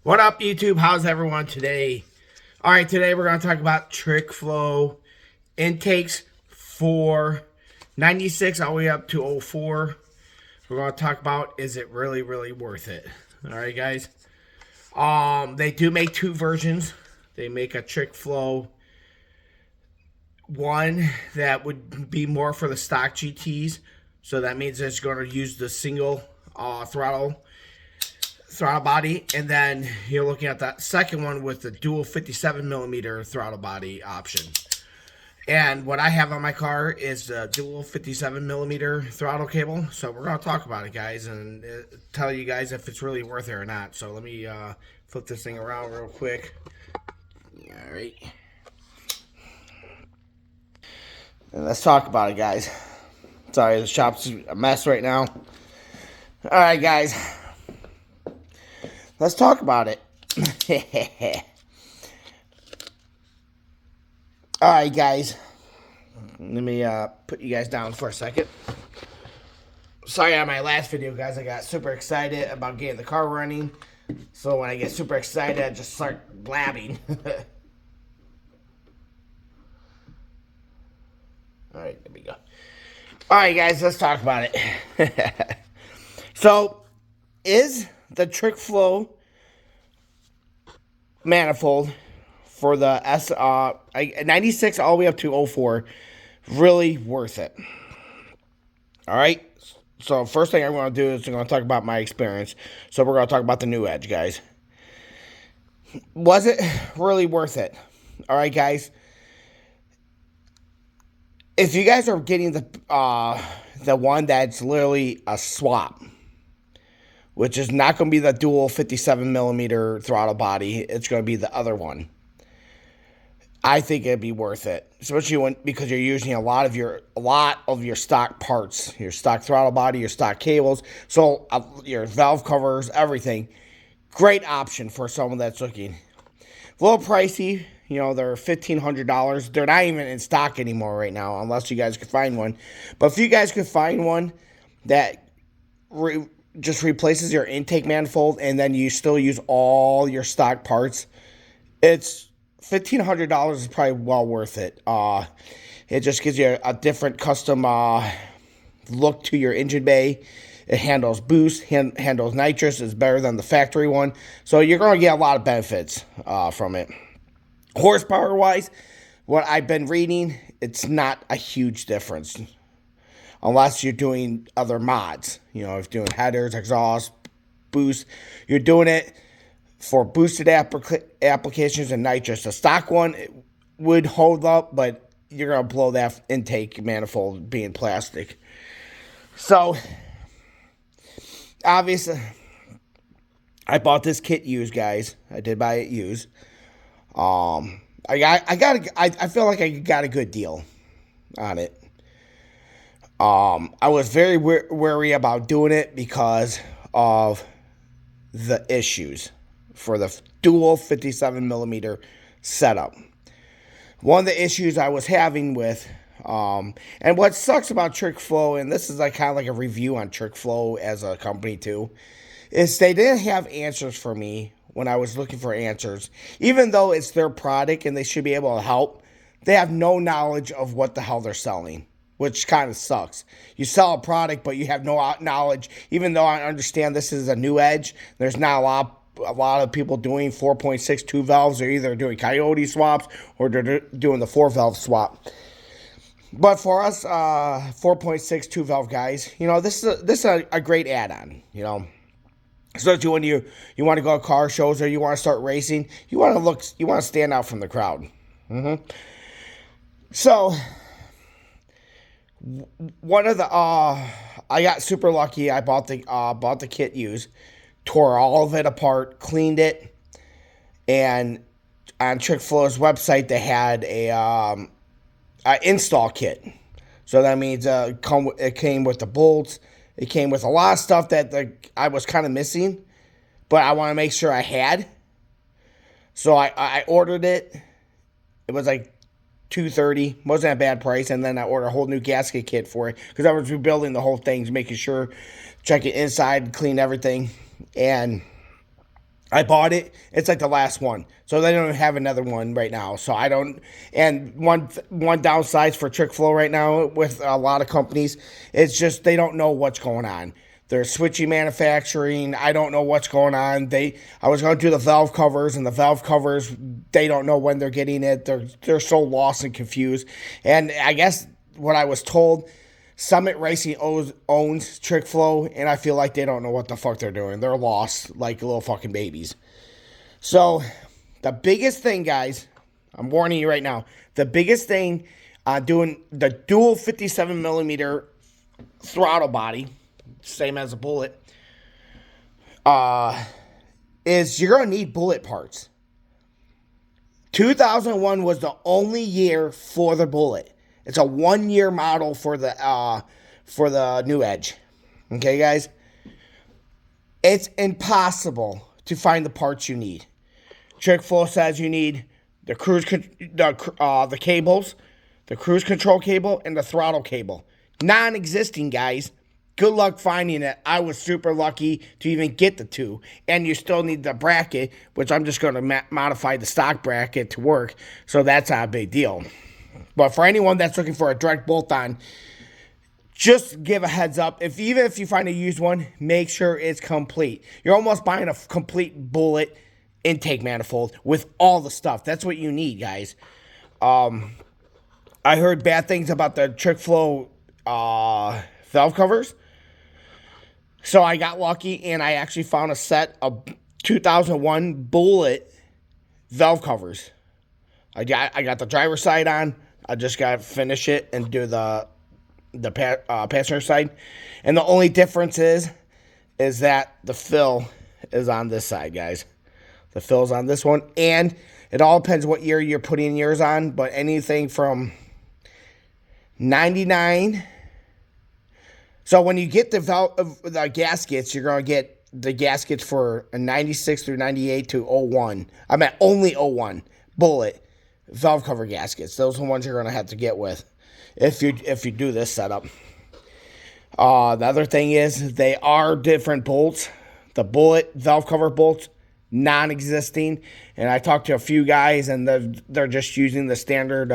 What up, YouTube? How's everyone today? All right, today we're going to talk about trickflow intakes for 96 all the way up to 04. We're going to talk about, is it really worth it? All right, guys. They do make two versions. They make a trickflow one that would be more for the stock GTs. So that means it's going to use the single throttle body, and then you're looking at that second one with the dual 57mm throttle body option. And what I have on my car is the dual 57mm throttle cable. So we're going to talk about it, guys, and tell you guys if it's really worth it or not. So let me flip this thing around real quick. All right. And let's talk about it, guys. Sorry, the shop's a mess right now. All right, guys. Let's talk about it. Alright, guys. Let me put you guys down for a second. Sorry on my last video, guys. I got super excited about getting the car running. So when I get super excited, I just start blabbing. Alright, there we go. Alright, guys. Let's talk about it. So, is the trickflow manifold for the 96 all the way up to 04 really worth it? All right. So first thing I want to do is I'm going to talk about my experience. So we're going to talk about the new Edge, guys. Was it really worth it? All right, guys. If you guys are getting the one that's literally a swap, which is not going to be the dual 57mm throttle body. It's going to be the other one. I think it'd be worth it, especially because you're using a lot of your stock parts, your stock throttle body, your stock cables, so your valve covers, everything. Great option for someone that's looking. A little pricey, you know, they're $1,500. They're not even in stock anymore right now, unless you guys could find one. But if you guys could find one that just replaces your intake manifold and then you still use all your stock parts, it's $1,500 is probably well worth it. It just gives you a different custom look to your engine bay. It handles boost, handles nitrous. It's better than the factory one. So you're going to get a lot of benefits from it. Horsepower wise, what I've been reading, it's not a huge difference. Unless you're doing other mods. You know, if you're doing headers, exhaust, boost. You're doing it for boosted applications and nitrous. The stock one would hold up, but you're going to blow that intake manifold being plastic. So, obviously, I bought this kit used, guys. I did buy it used. I feel like I got a good deal on it. I was very wary about doing it because of the issues for the dual 57mm setup. One of the issues I was having with, and what sucks about trickflow, and this is like kind of like a review on trickflow as a company too, is they didn't have answers for me when I was looking for answers. Even though it's their product and they should be able to help, they have no knowledge of what the hell they're selling, which kind of sucks. You sell a product, but you have no knowledge. Even though I understand this is a new Edge, there's not a lot of people doing 4.6 2 valves. They're either doing Coyote swaps or they're doing the 4-valve swap. But for us 4.6 2 valve guys, you know, this is a great add-on, you know. Especially when you want to go to car shows or you want to start racing, you want to stand out from the crowd. So one of the I got super lucky. I bought the kit used, tore all of it apart, cleaned it, and on trickflow's website they had a install kit. So that means it came with the bolts. It came with a lot of stuff that I was kind of missing, but I want to make sure I had. So I ordered it. It was like $230, wasn't a bad price, and then I ordered a whole new gasket kit for it because I was rebuilding the whole thing, making sure, check it inside, clean everything, and I bought it. It's like the last one, so they don't have another one right now. So I don't. And one downside for trickflow right now with a lot of companies, it's just they don't know what's going on. They're switching manufacturing. I don't know what's going on. I was going to do the valve covers, and the valve covers, they don't know when they're getting it. They're so lost and confused. And I guess what I was told, Summit Racing owns trickflow, and I feel like they don't know what the fuck they're doing. They're lost like little fucking babies. So the biggest thing, guys, I'm warning you right now, the biggest thing doing the dual 57 millimeter throttle body, same as a Bullitt, is you're going to need Bullitt parts. 2001 was the only year for the Bullitt. It's a 1-year model for the new Edge. Okay, guys? It's impossible to find the parts you need. trickflow says you need the the cables, the cruise control cable, and the throttle cable. Non-existing, guys. Good luck finding it. I was super lucky to even get the two. And you still need the bracket, which I'm just going to modify the stock bracket to work. So that's not a big deal. But for anyone that's looking for a direct bolt-on, just give a heads up. Even if you find a used one, make sure it's complete. You're almost buying a complete Bullitt intake manifold with all the stuff. That's what you need, guys. I heard bad things about the trickflow valve covers. So I got lucky, and I actually found a set of 2001 Bullitt valve covers. I got the driver's side on. I just got to finish it and do the passenger side. And the only difference is that the fill is on this side, guys. The fill's on this one. And it all depends what year you're putting yours on. But anything from 99. So when you get the gaskets, you're going to get the gaskets for a 96 through 98 to 01. I meant only 01 Bullitt valve cover gaskets. Those are the ones you're going to have to get with if you do this setup. The other thing is they are different bolts. The Bullitt valve cover bolts, non-existing. And I talked to a few guys, and they're just using the standard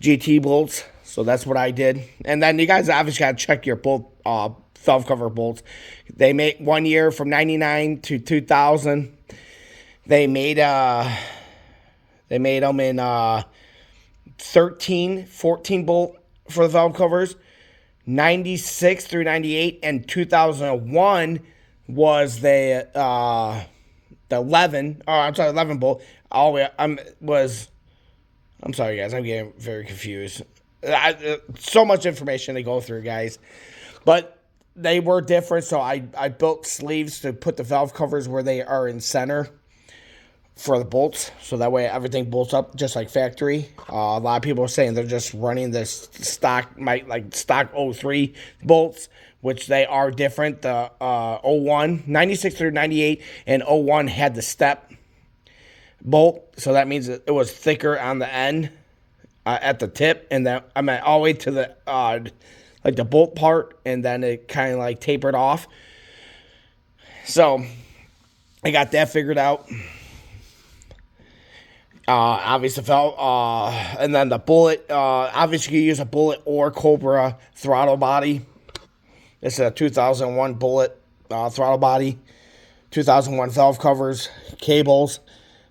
GT bolts. So that's what I did. And then you guys obviously got to check your bolt valve cover bolts. They make 1 year from 99 to 2000. They made them in 13, 14 bolt for the valve covers. 96 through 98 and 2001 was the 11. Oh, I'm sorry, 11 bolt. I'm sorry, guys. I'm getting very confused. So much information to go through, guys. But they were different, so I built sleeves to put the valve covers where they are in center for the bolts, so that way everything bolts up just like factory. A lot of people are saying they're just running this stock 03 bolts, which they are different. The 01, 96 through 98, and 01 had the step bolt, so that means it was thicker on the end. At the tip, and then I meant all the way to the like the bolt part, and then it kind of like tapered off. So I got that figured out. Obviously, and then the Bullitt. Obviously, you use a Bullitt or Cobra throttle body. This is a 2001 Bullitt throttle body. 2001 valve covers, cables.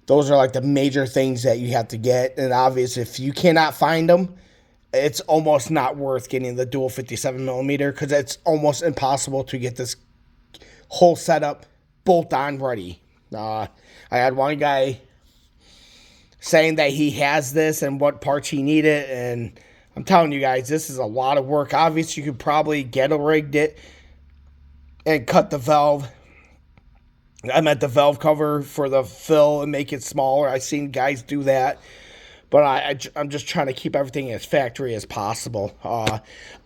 Those are like the major things that you have to get. And obviously, if you cannot find them, it's almost not worth getting the dual 57 millimeter because it's almost impossible to get this whole setup bolt-on ready. I had one guy saying that he has this and what parts he needed. And I'm telling you guys, this is a lot of work. Obviously, you could probably ghetto rigged it and cut the valve. I meant the valve cover for the fill and make it smaller. I've seen guys do that. But I'm just trying to keep everything as factory as possible.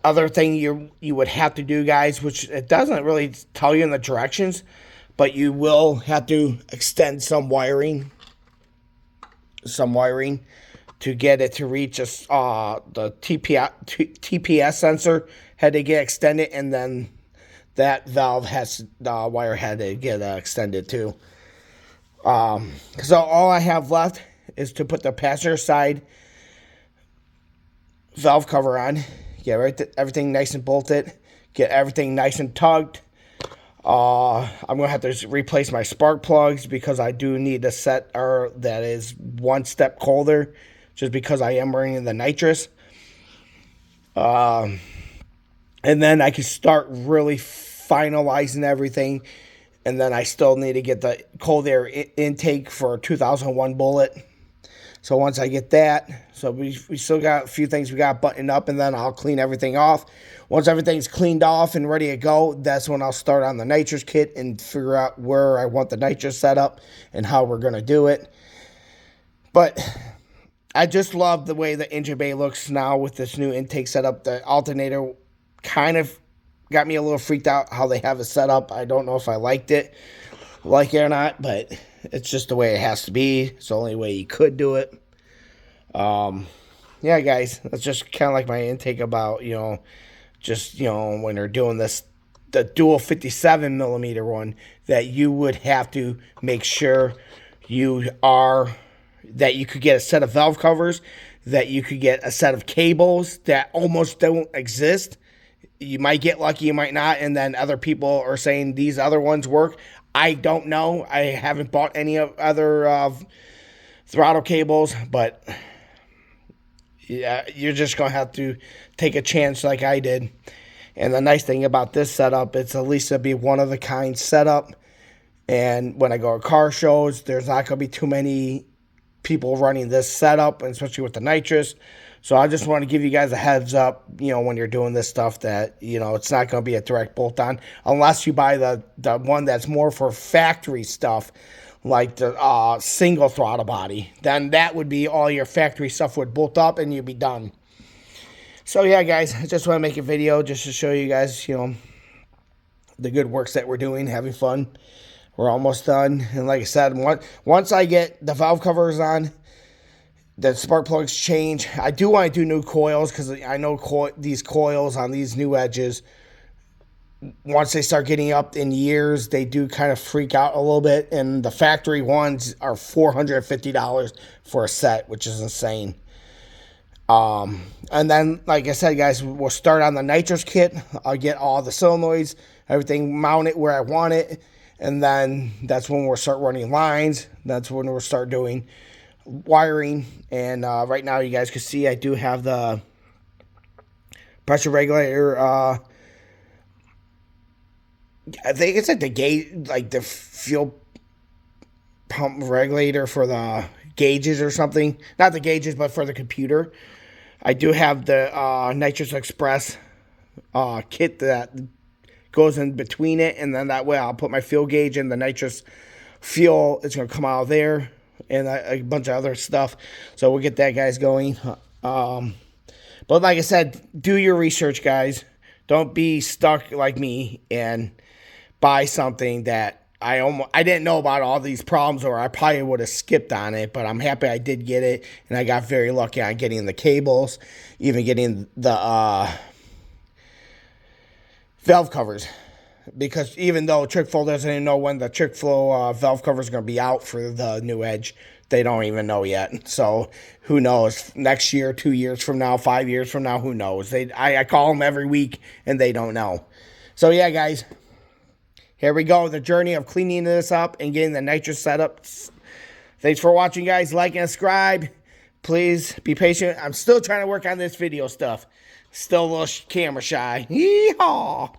Other thing you would have to do, guys, which it doesn't really tell you in the directions, but you will have to extend some wiring to get it to reach the TPS sensor had to get extended, and then that valve has the wire had to get extended too. So all I have left is to put the passenger side valve cover on, get everything nice and bolted, get everything nice and tugged. I'm going to have to replace my spark plugs because I do need a set that is one step colder, just because I am running the nitrous. And then I can start really finalizing everything. And then I still need to get the cold air intake for 2001 Bullitt. So once I get that, so we still got a few things we got buttoned up, and then I'll clean everything off. Once everything's cleaned off and ready to go, that's when I'll start on the nitrous kit and figure out where I want the nitrous set up and how we're going to do it. But I just love the way the engine bay looks now with this new intake setup. The alternator kind of got me a little freaked out how they have it set up. I don't know if I like it or not, but it's just the way it has to be. It's the only way you could do it. Yeah, guys, that's just kind of like my intake about, when they're doing this, the dual 57 millimeter one, that you would have to make sure that you could get a set of valve covers, that you could get a set of cables that almost don't exist. You might get lucky, you might not, and then other people are saying these other ones work. I don't know. I haven't bought any other throttle cables, but yeah, you're just going to have to take a chance like I did. And the nice thing about this setup, it's at least a be one-of-a-kind setup. And when I go to car shows, there's not going to be too many people running this setup, and especially with the nitrous. So I just want to give you guys a heads up, when you're doing this stuff, that, it's not going to be a direct bolt-on unless you buy the one that's more for factory stuff, like the single throttle body. Then that would be all your factory stuff would bolt up and you'd be done. So yeah, guys, I just want to make a video just to show you guys, the good works that we're doing, having fun. We're almost done. And like I said, once I get the valve covers on, the spark plugs change. I do want to do new coils because I know these coils on these new edges, once they start getting up in years, they do kind of freak out a little bit. And the factory ones are $450 for a set, which is insane. And then, like I said, guys, we'll start on the nitrous kit. I'll get all the solenoids, everything mounted where I want it. And then that's when we'll start running lines. That's when we'll start doing wiring. And right now, you guys can see I do have the pressure regulator. I think it's like the gauge, like the fuel pump regulator for the gauges or something. Not the gauges, but for the computer. I do have the Nitrous Express kit that goes in between it, and then that way I'll put my fuel gauge in the nitrous fuel. It's going to come out of there, and a bunch of other stuff. So we'll get that, guys, going. But like I said, do your research, guys. Don't be stuck like me and buy something that I didn't know about all these problems, or I probably would have skipped on it, but I'm happy I did get it, and I got very lucky on getting the cables, even getting the valve covers, because even though trickflow doesn't even know when the trickflow valve cover is going to be out for the new Edge, they don't even know yet. So who knows? Next year, 2 years from now, 5 years from now, who knows? I call them every week, and they don't know. So yeah, guys. Here we go, the journey of cleaning this up and getting the nitrous setup. Thanks for watching, guys. Like and subscribe. Please be patient. I'm still trying to work on this video stuff. Still a little camera shy. Yeehaw!